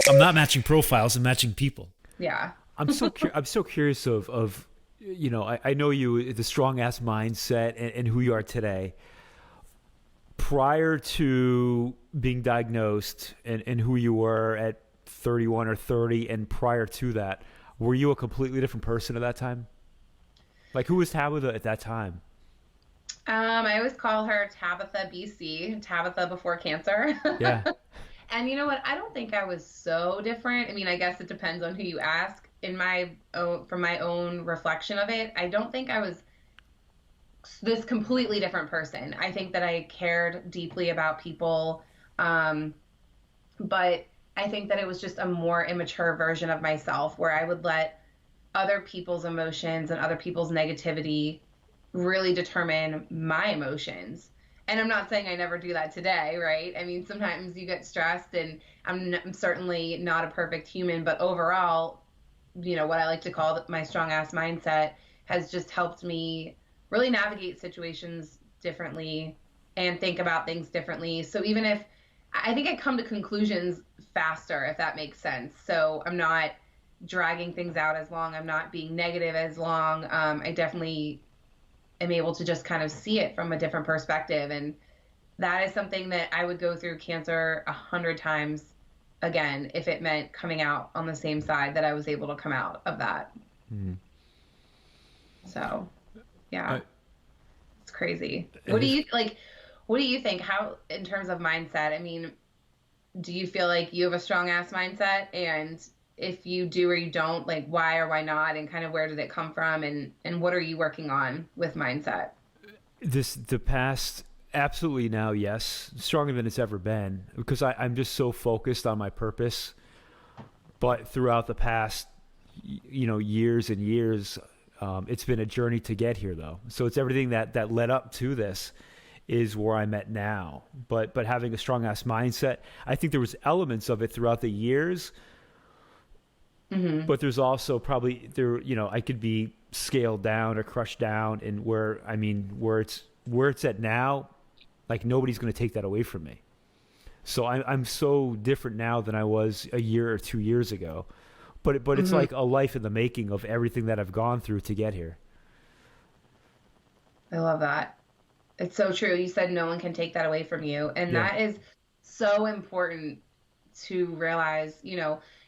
I'm not matching profiles, I'm matching people. Yeah. I'm so curious of you know, I know you, the strong ass mindset and who you are today. Prior to being diagnosed and who you were at 31 or 30, and prior to that, were you a completely different person at that time? Like, who was Tabitha at that time? I always call her Tabitha BC, Tabitha before cancer. Yeah. And you know what? I don't think I was so different. I mean, I guess it depends on who you ask. From my own reflection of it, I don't think I was this completely different person. I think that I cared deeply about people, but I think that it was just a more immature version of myself where I would let other people's emotions and other people's negativity really determine my emotions. And I'm not saying I never do that today, right? I mean, sometimes you get stressed, and I'm certainly not a perfect human, but overall, you know, what I like to call my strong ass mindset has just helped me really navigate situations differently and think about things differently. So even if I think I come to conclusions faster, if that makes sense. So I'm not dragging things out as long. I'm not being negative as long. I definitely am able to just kind of see it from a different perspective. And that is something that I would go through cancer 100 times again if it meant coming out on the same side that I was able to come out of that. Mm-hmm. So, yeah, it's crazy. What do you think? How, in terms of mindset, I mean, do you feel like you have a strong ass mindset? And if you do or you don't, like, why or why not? And kind of where did it come from? And what are you working on with mindset? The past, absolutely now, yes. Stronger than it's ever been, because I'm just so focused on my purpose. But throughout the past, years and years, it's been a journey to get here, though. So it's everything that led up to this is where I'm at now. But having a strong ass mindset, I think there was elements of it throughout the years. Mm-hmm. But there's also probably I could be scaled down or crushed down, and where it's at now, like, nobody's going to take that away from me. So I'm so different now than I was a year or 2 years ago. But mm-hmm. It's like a life in the making of everything that I've gone through to get here. I love that. It's so true. You said no one can take that away from you. And that is so important to realize.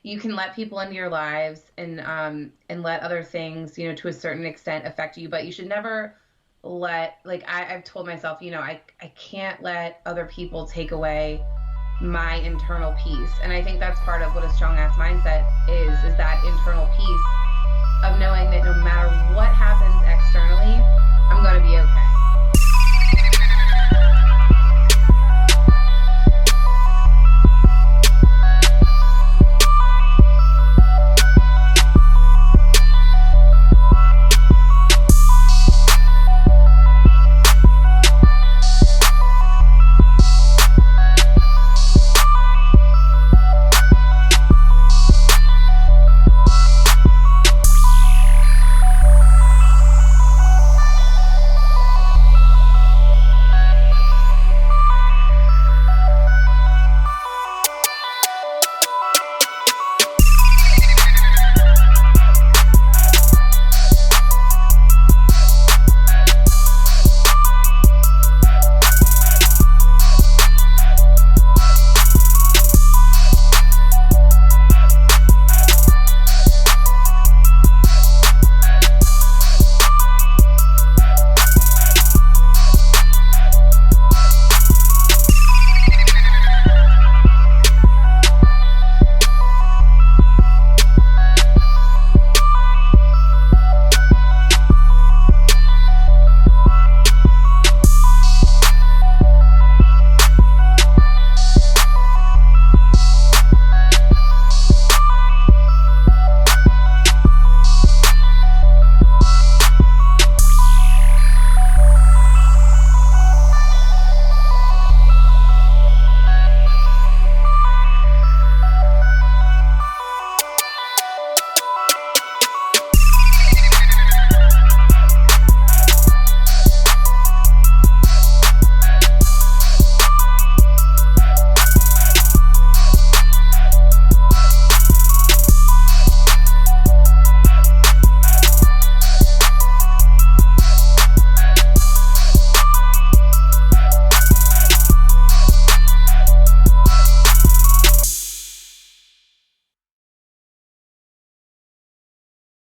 You can let people into your lives and let other things, to a certain extent affect you, but you should never let, I've told myself, I can't let other people take away my internal peace. And I think that's part of what a strong ass mindset is that internal peace of knowing that no matter what happens externally, I'm going to be okay.